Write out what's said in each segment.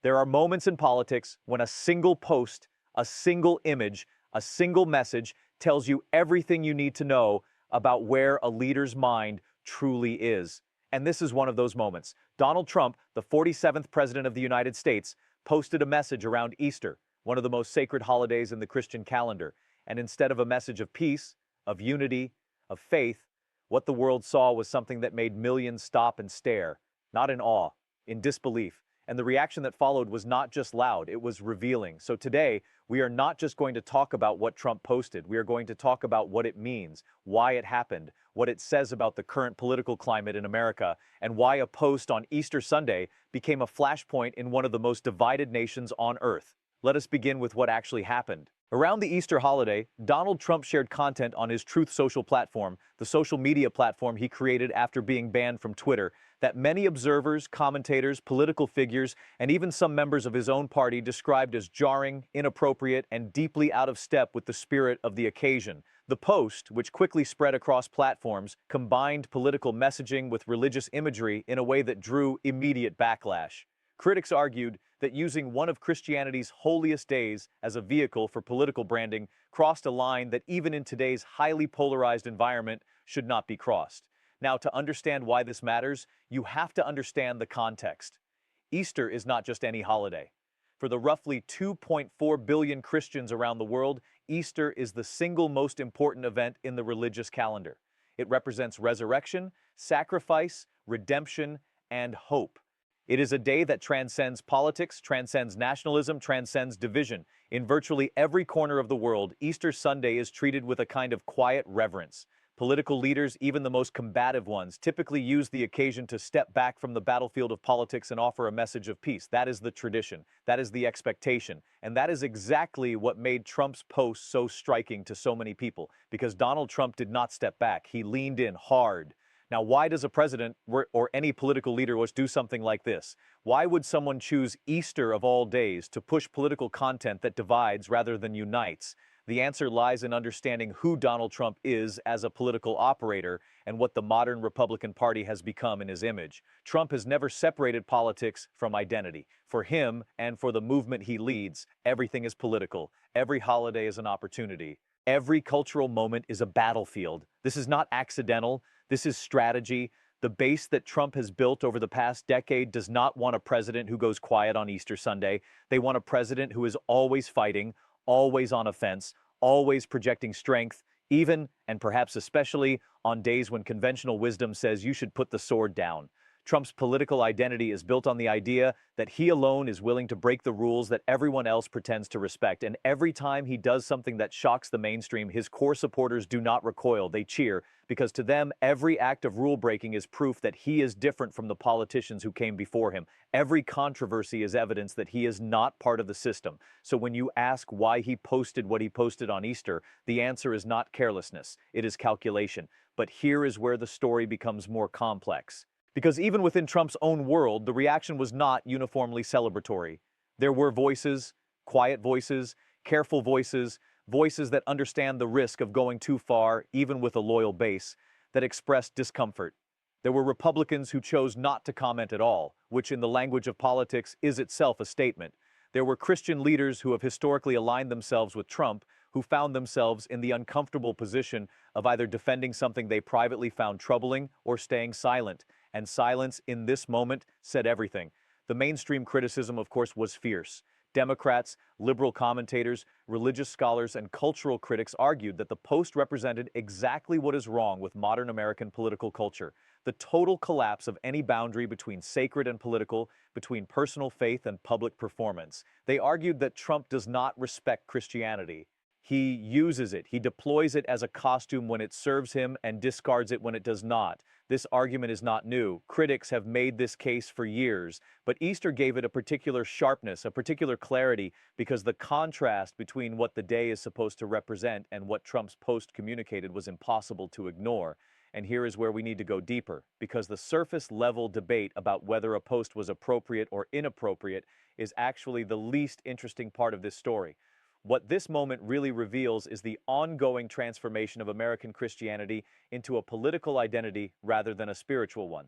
There are moments in politics when a single post, a single image, a single message tells you everything you need to know about where a leader's mind truly is. And this is one of those moments. Donald Trump, the 47th President of the United States, posted a message around Easter, one of the most sacred holidays in the Christian calendar. And instead of a message of peace, of unity, of faith, what the world saw was something that made millions stop and stare, not in awe, in disbelief. And the reaction that followed was not just loud, it was revealing. So today, we are not just going to talk about what Trump posted. We are going to talk about what it means, why it happened, what it says about the current political climate in America, and why a post on Easter Sunday became a flashpoint in one of the most divided nations on earth. Let us begin with what actually happened. Around the Easter holiday, Donald Trump shared content on his Truth Social platform, the social media platform he created after being banned from Twitter, that many observers, commentators, political figures, and even some members of his own party described as jarring, inappropriate, and deeply out of step with the spirit of the occasion. The post, which quickly spread across platforms, combined political messaging with religious imagery in a way that drew immediate backlash. Critics argued that using one of Christianity's holiest days as a vehicle for political branding crossed a line that even in today's highly polarized environment should not be crossed. Now, to understand why this matters, you have to understand the context. Easter is not just any holiday. For the roughly 2.4 billion Christians around the world, Easter is the single most important event in the religious calendar. It represents resurrection, sacrifice, redemption, and hope. It is a day that transcends politics, transcends nationalism, transcends division. In virtually every corner of the world, Easter Sunday is treated with a kind of quiet reverence. Political leaders, even the most combative ones, typically use the occasion to step back from the battlefield of politics and offer a message of peace. That is the tradition. That is the expectation. And that is exactly what made Trump's post so striking to so many people, because Donald Trump did not step back. He leaned in hard. Now, why does a president or any political leader do something like this? Why would someone choose Easter of all days to push political content that divides rather than unites? The answer lies in understanding who Donald Trump is as a political operator and what the modern Republican Party has become in his image. Trump has never separated politics from identity. For him and for the movement he leads, everything is political. Every holiday is an opportunity. Every cultural moment is a battlefield. This is not accidental. This is strategy. The base that Trump has built over the past decade does not want a president who goes quiet on Easter Sunday. They want a president who is always fighting, always on offense, always projecting strength, even, and perhaps especially, on days when conventional wisdom says you should put the sword down. Trump's political identity is built on the idea that he alone is willing to break the rules that everyone else pretends to respect. And every time he does something that shocks the mainstream, his core supporters do not recoil, they cheer, because to them, every act of rule breaking is proof that he is different from the politicians who came before him. Every controversy is evidence that he is not part of the system. So when you ask why he posted what he posted on Easter, the answer is not carelessness, it is calculation. But here is where the story becomes more complex. Because even within Trump's own world, the reaction was not uniformly celebratory. There were voices, quiet voices, careful voices, voices that understand the risk of going too far, even with a loyal base, that expressed discomfort. There were Republicans who chose not to comment at all, which in the language of politics is itself a statement. There were Christian leaders who have historically aligned themselves with Trump, who found themselves in the uncomfortable position of either defending something they privately found troubling or staying silent. And silence in this moment said everything. The mainstream criticism, of course, was fierce. Democrats, liberal commentators, religious scholars, and cultural critics argued that the post represented exactly what is wrong with modern American political culture: the total collapse of any boundary between sacred and political, between personal faith and public performance. They argued that Trump does not respect Christianity. He uses it, he deploys it as a costume when it serves him and discards it when it does not. This argument is not new. Critics have made this case for years, but Easter gave it a particular sharpness, a particular clarity, because the contrast between what the day is supposed to represent and what Trump's post communicated was impossible to ignore. And here is where we need to go deeper, because the surface-level debate about whether a post was appropriate or inappropriate is actually the least interesting part of this story. What this moment really reveals is the ongoing transformation of American Christianity into a political identity rather than a spiritual one.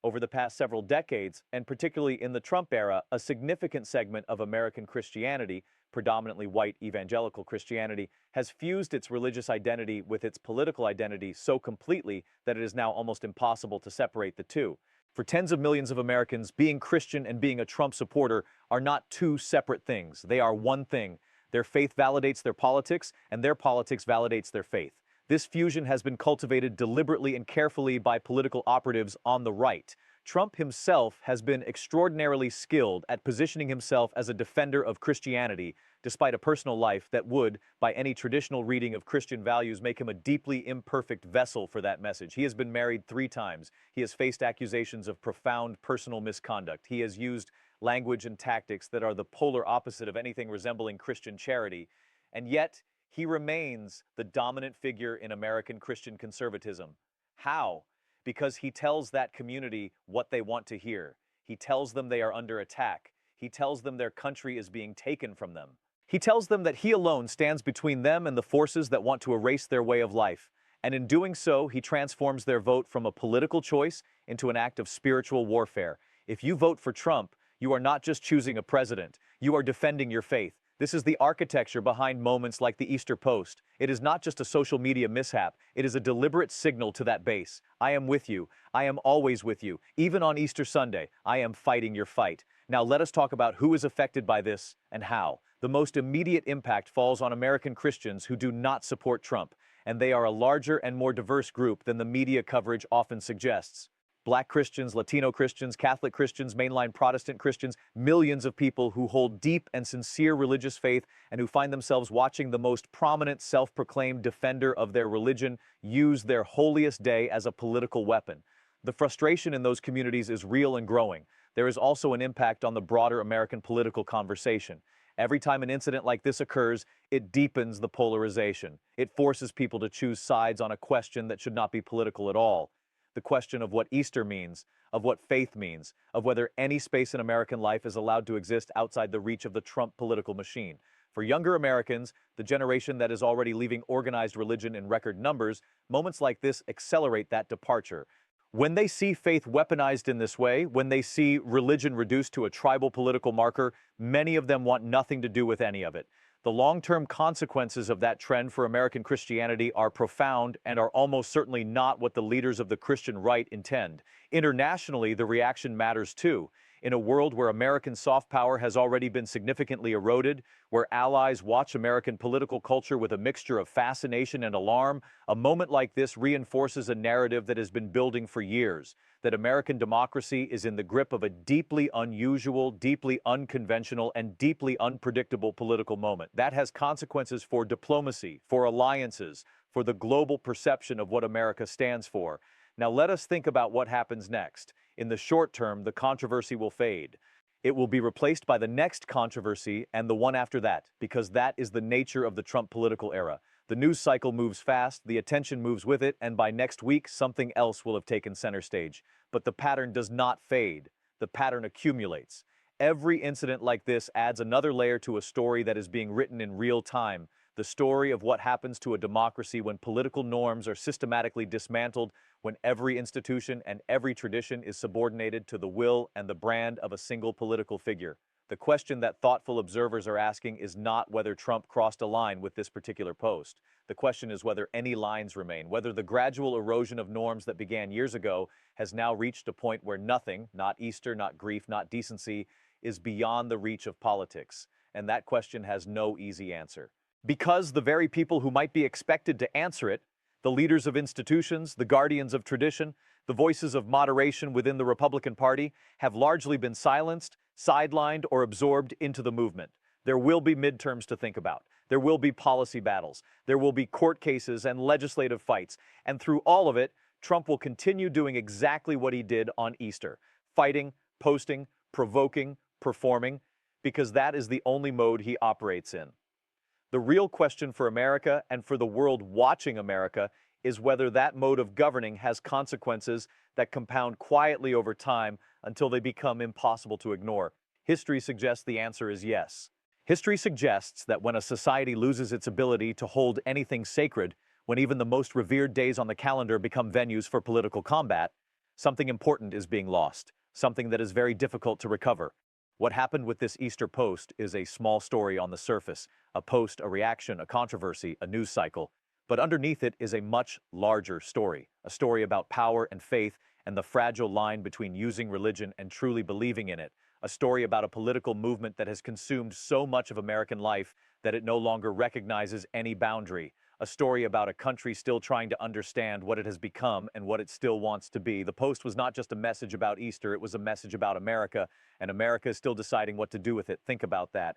Over the past several decades, and particularly in the Trump era, a significant segment of American Christianity, predominantly white evangelical Christianity, has fused its religious identity with its political identity so completely that it is now almost impossible to separate the two. For tens of millions of Americans, being Christian and being a Trump supporter are not two separate things. They are one thing. Their faith validates their politics, and their politics validates their faith. This fusion has been cultivated deliberately and carefully by political operatives on the right. Trump himself has been extraordinarily skilled at positioning himself as a defender of Christianity, despite a personal life that would, by any traditional reading of Christian values, make him a deeply imperfect vessel for that message. He has been married 3 times. He has faced accusations of profound personal misconduct. He has used language and tactics that are the polar opposite of anything resembling Christian charity. And yet, he remains the dominant figure in American Christian conservatism. How? Because he tells that community what they want to hear. He tells them they are under attack. He tells them their country is being taken from them. He tells them that he alone stands between them and the forces that want to erase their way of life. And in doing so, he transforms their vote from a political choice into an act of spiritual warfare. If you vote for Trump, you are not just choosing a president. You are defending your faith. This is the architecture behind moments like the Easter post. It is not just a social media mishap. It is a deliberate signal to that base. I am with you. I am always with you. Even on Easter Sunday, I am fighting your fight. Now let us talk about who is affected by this and how. The most immediate impact falls on American Christians who do not support Trump, and they are a larger and more diverse group than the media coverage often suggests. Black Christians, Latino Christians, Catholic Christians, mainline Protestant Christians, millions of people who hold deep and sincere religious faith and who find themselves watching the most prominent self-proclaimed defender of their religion use their holiest day as a political weapon. The frustration in those communities is real and growing. There is also an impact on the broader American political conversation. Every time an incident like this occurs, it deepens the polarization. It forces people to choose sides on a question that should not be political at all. The question of what Easter means, of what faith means, of whether any space in American life is allowed to exist outside the reach of the Trump political machine. For younger Americans, the generation that is already leaving organized religion in record numbers, moments like this accelerate that departure. When they see faith weaponized in this way, when they see religion reduced to a tribal political marker, many of them want nothing to do with any of it. The long-term consequences of that trend for American Christianity are profound and are almost certainly not what the leaders of the Christian right intend. Internationally, the reaction matters too. In a world where American soft power has already been significantly eroded, where allies watch American political culture with a mixture of fascination and alarm, a moment like this reinforces a narrative that has been building for years, that American democracy is in the grip of a deeply unusual, deeply unconventional, and deeply unpredictable political moment. That has consequences for diplomacy, for alliances, for the global perception of what America stands for. Now let us think about what happens next. In the short term, the controversy will fade. It will be replaced by the next controversy and the one after that, because that is the nature of the Trump political era. The news cycle moves fast, the attention moves with it, and by next week, something else will have taken center stage. But the pattern does not fade. The pattern accumulates. Every incident like this adds another layer to a story that is being written in real time. The story of what happens to a democracy when political norms are systematically dismantled, when every institution and every tradition is subordinated to the will and the brand of a single political figure. The question that thoughtful observers are asking is not whether Trump crossed a line with this particular post. The question is whether any lines remain, whether the gradual erosion of norms that began years ago has now reached a point where nothing, not Easter, not grief, not decency, is beyond the reach of politics. And that question has no easy answer. Because the very people who might be expected to answer it, the leaders of institutions, the guardians of tradition, the voices of moderation within the Republican Party, have largely been silenced, sidelined, or absorbed into the movement. There will be midterms to think about. There will be policy battles. There will be court cases and legislative fights. And through all of it, Trump will continue doing exactly what he did on Easter: fighting, posting, provoking, performing, because that is the only mode he operates in. The real question for America and for the world watching America is whether that mode of governing has consequences that compound quietly over time until they become impossible to ignore. History suggests the answer is yes. History suggests that when a society loses its ability to hold anything sacred, when even the most revered days on the calendar become venues for political combat, Something important is being lost, something that is very difficult to recover. What happened with this Easter post is a small story on the surface, a post, a reaction, a controversy, a news cycle. But underneath it is a much larger story, a story about power and faith and the fragile line between using religion and truly believing in it, a story about a political movement that has consumed so much of American life that it no longer recognizes any boundary, a story about a country still trying to understand what it has become and what it still wants to be. The post was not just a message about Easter, it was a message about America, and America is still deciding what to do with it. Think about that.